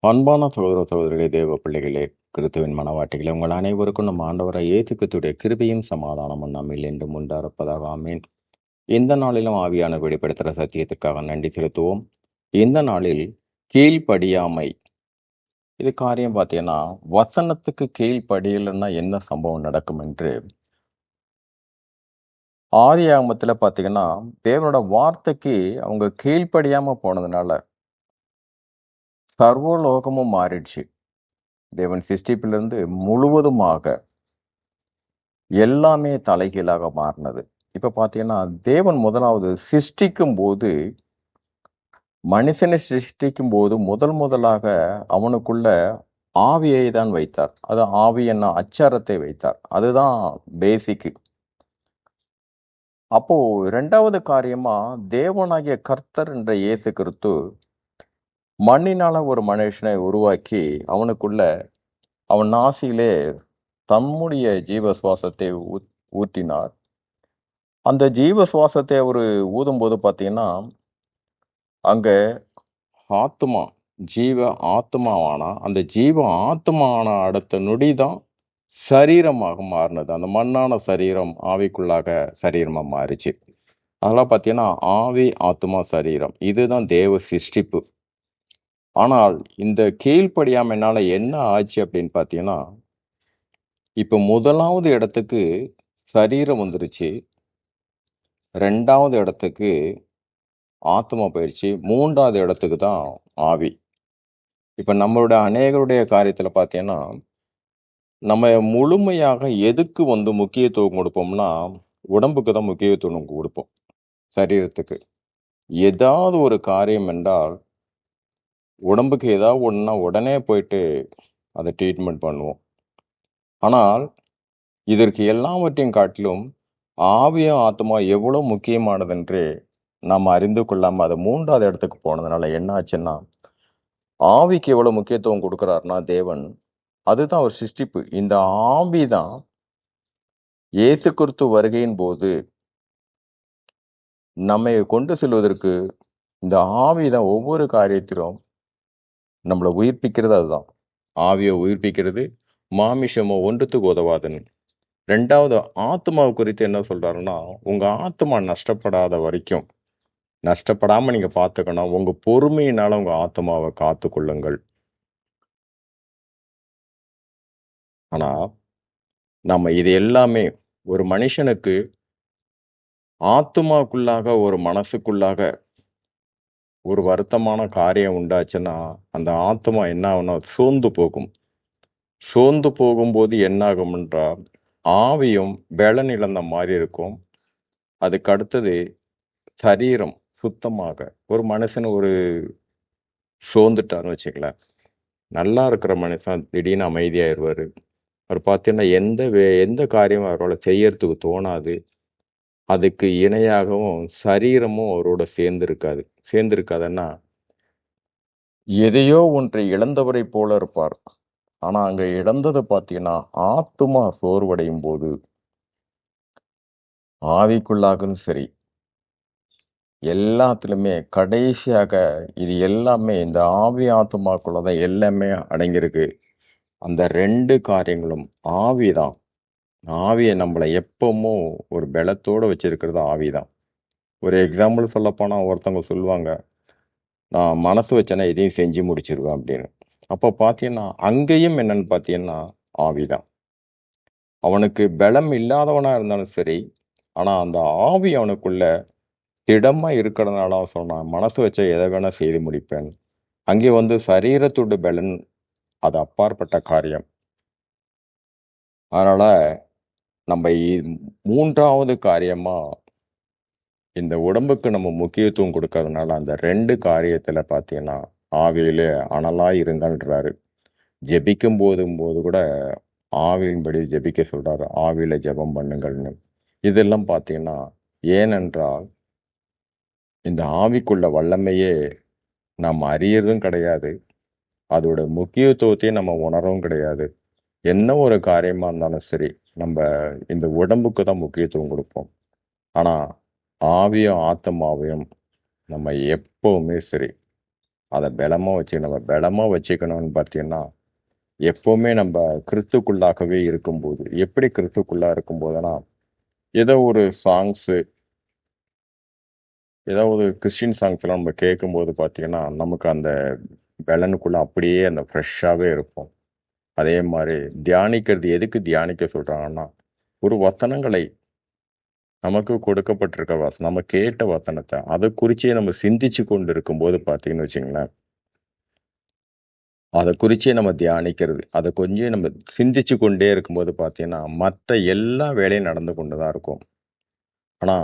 அன்பான சகோதர சகோதரிகளே, தேவ பிள்ளைகளே, கிறிஸ்துவின் மனவாட்டிகளே, உங்கள் அனைவருக்கும் நம் ஆண்டவரை இயேசு கிறிஸ்துவுடைய கிருபையும் சமாதானமும் நம்மில் என்றும் உண்டாயிருப்பதாக. ஆமென். இந்த நாளிலும் ஆவியான வெளிப்படுத்துகிற சத்தியத்துக்காக நன்றி செலுத்துவோம். இந்த நாளில் கீழ்ப்படியாமை, இது காரியம் பார்த்தீங்கன்னா, வசனத்துக்கு கீழ்ப்படியலைன்னா என்ன சம்பவம் நடக்கும் என்று ஆதியாகமத்துல பார்த்தீங்கன்னா, தேவனோட வார்த்தைக்கு அவங்க கீழ்ப்படியாம போனதுனால சர்வலோகமும் மாறிடுச்சு. தேவன் சிருஷ்டிப்பிலிருந்து முழுவதுமாக எல்லாமே தலைகீழாக மாறினது. இப்ப பாத்தீங்கன்னா, தேவன் முதலாவது சிருஷ்டிக்கும் போது, மனுஷனை சிருஷ்டிக்கும் போது முதலாக அவனுக்குள்ள ஆவியை தான் வைத்தார். அது ஆவி என்ன அச்சாரத்தை வைத்தார். அதுதான் பேசிக். அப்போ இரண்டாவது காரியமா தேவனாகிய கர்த்தர் என்ற இயேசு கிறிஸ்து மண்ணினால ஒரு மனுஷனை உருவாக்கி அவனுக்குள்ள அவன் நாசியிலே தம்முடைய ஜீவ சுவாசத்தை ஊற்றினார். அந்த ஜீவ சுவாசத்தை அவரு ஊதும்போது பாத்தீங்கன்னா, அங்க ஆத்துமா, ஜீவ ஆத்துமாவானா, அந்த ஜீவ ஆத்துமான அடுத்த நொடிதான் சரீரமாக மாறினது. அந்த மண்ணான சரீரம் ஆவிக்குள்ளாக சரீரமா மாறிச்சு. அதெல்லாம் பாத்தீங்கன்னா, ஆவி, ஆத்துமா, சரீரம், இதுதான் தேவ சிருஷ்டிப்பு. ஆனால் இந்த கீழ்ப்படியாமைனால என்ன ஆச்சு அப்படின்னு பாத்தீங்கன்னா, இப்ப முதலாவது இடத்துக்கு சரீரம் வந்துருச்சு, ரெண்டாவது இடத்துக்கு ஆத்மா போயிடுச்சு, மூன்றாவது இடத்துக்கு தான் ஆவி. இப்ப நம்மளுடைய அநேகருடைய காரியத்துல பாத்தீங்கன்னா, நம்ம முழுமையாக எதுக்கு முக்கியத்துவம் கொடுப்போம்னா, உடம்புக்கு தான் முக்கியத்துவம் கொடுப்போம், சரீரத்துக்கு. ஏதாவது ஒரு காரியம் என்றால், உடம்புக்கு ஏதாவது ஒண்ணுன்னா உடனே போயிட்டு அதை ட்ரீட்மெண்ட் பண்ணுவோம். ஆனால் இதற்கு எல்லாவற்றையும் காட்டிலும் ஆவியும் ஆத்மா எவ்வளவு முக்கியமானதென்று நாம் அறிந்து கொள்ளாம அது மூன்றாவது இடத்துக்கு போனதுனால என்ன ஆச்சுன்னா, ஆவிக்கு எவ்வளவு முக்கியத்துவம் கொடுக்கிறாருன்னா தேவன், அதுதான் ஒரு சிருஷ்டிப்பு. இந்த ஆவிதான் இயேசு கிறிஸ்து வருகையின் போது நம்மை கொண்டு செல்வதற்கு இந்த ஆவிதான் ஒவ்வொரு காரியத்திலும் நம்மளை உயிர்ப்பிக்கிறது. அதுதான் ஆவியை உயிர்ப்பிக்கிறது. மாமிசமோ ஒன்றுத்துக்கு உதவாதுன்னு. ரெண்டாவது, ஆத்மாவை குறித்து என்ன சொல்றாருன்னா, உங்க ஆத்மா நஷ்டப்படாத வரைக்கும், நஷ்டப்படாம நீங்க பாத்துக்கணும். உங்க பொறுமையினால உங்க ஆத்மாவை காத்து கொள்ளுங்கள். ஆனா நம்ம இது எல்லாமே ஒரு மனுஷனுக்கு ஆத்மாக்குள்ளாக, ஒரு மனசுக்குள்ளாக ஒரு வருத்தமான காரியம் உண்டாச்சுன்னா, அந்த ஆத்மா என்ன ஆகும்னா சோர்ந்து போகும். சோர்ந்து போகும்போது என்ன ஆகும் என்றால், ஆவியும் பலன் இழந்த மாதிரி இருக்கும். அதுக்கு அடுத்தது சரீரம் சுத்தமாக, ஒரு மனுஷன் ஒரு சோர்ந்துட்டாருன்னு வச்சுக்கலாம், நல்லா இருக்கிற மனுஷன் திடீர்னு அமைதியாயிருவாரு. அவர் பார்த்தீங்கன்னா எந்த காரியமும் அவரோட செய்யறதுக்கு தோணாது. அதுக்கு இணையாகவும் சரீரமும் அவரோட சேர்ந்திருக்காதுன்னா, எதையோ ஒன்றை இழந்தவரை போல இருப்பார். ஆனா அங்க இழந்ததை பார்த்தீங்கன்னா, ஆத்துமா சோர்வடையும் போது ஆவிக்குள்ளாகவும் சரி, எல்லாத்துலயுமே கடைசியாக இது எல்லாமே இந்த ஆவி ஆத்துமாக்குள்ளதான் எல்லாமே அடங்கியிருக்கு. அந்த ரெண்டு காரியங்களும் ஆவிதான். ஆவியை நம்மளை எப்பவும் ஒரு பலத்தோட வச்சிருக்கிறது ஆவிதான். ஒரு எக்ஸாம்பிள் சொல்ல போனா, ஒருத்தவங்க சொல்லுவாங்க, நான் மனசு வச்சேன்னா இதையும் செஞ்சு முடிச்சிருவேன் அப்படின்னு. அப்போ பாத்தீங்கன்னா அங்கேயும் என்னன்னு பாத்தீங்கன்னா ஆவிதான். அவனுக்கு பலம் இல்லாதவனா இருந்தாலும் சரி, ஆனா அந்த ஆவி அவனுக்குள்ள திடமா இருக்கிறதுனால அவன் சொன்னான், மனசு வச்ச எதை வேணா செய்து முடிப்பேன். அங்கே சரீரத்தோட பலன் அது அப்பாற்பட்ட காரியம். அதனால நம்ம மூன்றாவது காரியமா இந்த உடம்புக்கு நம்ம முக்கியத்துவம் கொடுக்கறதுனால அந்த ரெண்டு காரியத்துல பாத்தீங்கன்னா ஆவியிலே அனலா இருங்கன்றாரு. ஜெபிக்கும் போது கூட ஆவியின்படி ஜெபிக்க சொல்றாரு. ஆவியில ஜெபம் பண்ணுங்கள்னு. இதெல்லாம் பாத்தீங்கன்னா, ஏனென்றால் இந்த ஆவிக்குள்ள வல்லமையே நாம் அறியறதும் கிடையாது. அதோட முக்கியத்துவத்தையும் நம்ம உணரவும் கிடையாது. என்ன ஒரு காரியமா இருந்தாலும் சரி, நம்ம இந்த உடம்புக்கு தான் முக்கியத்துவம் கொடுப்போம். ஆனா ஆவியும் ஆத்மாவையும் நம்ம எப்பவுமே சரி அதை பலமா வச்சுக்கணும்னு பார்த்தீங்கன்னா, எப்பவுமே நம்ம கிறிஸ்துக்குள்ளாகவே இருக்கும்போது, எப்படி கிறிஸ்துக்குள்ளா இருக்கும்போதுனா, ஏதோ ஒரு சாங்ஸ், ஏதோ ஒரு கிறிஸ்டின் சாங்ஸ் எல்லாம் நம்ம கேட்கும்போது பார்த்தீங்கன்னா, நமக்கு அந்த பலனுக்குள்ள அப்படியே அந்த ஃப்ரெஷ்ஷாவே இருப்போம். அதே மாதிரி தியானிக்கிறது எதுக்கு தியானிக்க சொல்றாங்கன்னா, ஒரு வசனங்களை நமக்கு கொடுக்கப்பட்டிருக்க வசனம், நம்ம கேட்ட வசனத்தை அதை குறிச்சே நம்ம சிந்திச்சு கொண்டு இருக்கும்போது பார்த்தீங்கன்னு வச்சுங்களேன், அதை குறிச்சே நம்ம தியானிக்கிறது, அதை கொஞ்சம் நம்ம சிந்திச்சு கொண்டே இருக்கும்போது பார்த்தீங்கன்னா, மற்ற எல்லா வேலையும் நடந்து கொண்டு தான் இருக்கும். ஆனா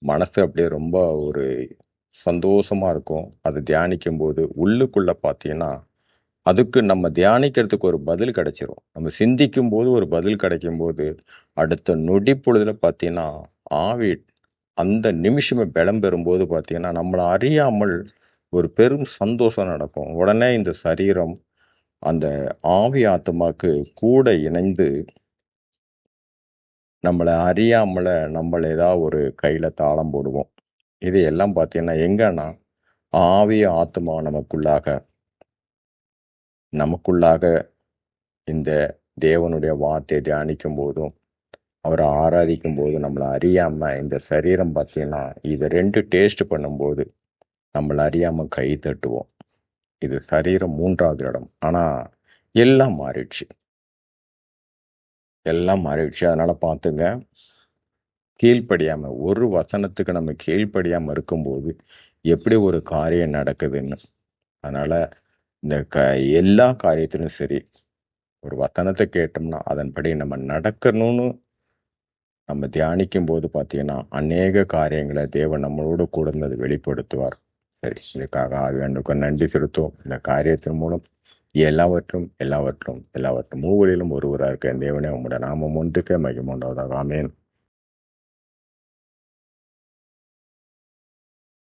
மனசு அப்படியே ரொம்ப ஒரு சந்தோஷமா இருக்கும். அது தியானிக்கும் போது உள்ளுக்குள்ள பார்த்தீங்கன்னா, அதுக்கு நம்ம தியானிக்கிறதுக்கு ஒரு பதில் கிடைச்சிரும். நம்ம சிந்திக்கும் போது ஒரு பதில் கிடைக்கும்போது, அடுத்த நொடி பொழுதுல பார்த்தீங்கன்னா, ஆவி அந்த நிமிஷமே பலம் பெறும்போது பார்த்தீங்கன்னா, நம்மள அறியாமல் ஒரு பெரும் சந்தோஷம் நடக்கும். உடனே இந்த சரீரம், அந்த ஆவி ஆத்துமாக்கு கூட இணைந்து, நம்மள அறியாமல நம்மள ஏதாவது ஒரு கையில தாளம் போடுவோம். இது எல்லாம் பார்த்தீங்கன்னா, எங்கன்னா ஆவி, ஆத்துமா நமக்குள்ளாக இந்த தேவனுடைய வார்த்தையை தியானிக்கும் போதும், அவரை ஆராதிக்கும் போது நம்மள அறியாம இந்த சரீரம் பார்த்தீங்கன்னா, இத 2 டேஸ்ட் பண்ணும்போது, நம்மள அறியாம கை தட்டுவோம். இது சரீரம் 3வது இடம். ஆனா, எல்லாம் மாறிடுச்சு. எல்லாம் மாறிடுச்சு. அதனால பார்த்துங்க, கீழ்ப்படியாம ஒரு வசனத்துக்கு நம்ம கீழ்ப்படியாம இருக்கும்போது, எப்படி ஒரு காரியம் நடக்குதுன்னு. அதனால இந்த எல்லா காரியத்திலும் சரி, ஒரு வசனத்தை கேட்டோம்னா, அதன்படி நம்ம நடக்கணும்னு நம்ம தியானிக்கும் போது பார்த்தீங்கன்னா, அநேக காரியங்களை தேவன் நம்மளோடு கூட இருந்து அதை வெளிப்படுத்துவார். சரி, இதுக்காக ஆவியானவருக்கு நன்றி செலுத்துவோம். இந்த காரியத்தின் மூலம் எல்லாவற்றும் மூவரிலும் ஒருவராக இருக்க தேவனே உம்முடைய நாமம் ஒன்றுக்கே மகிமை உண்டாவதாக. ஆமென்.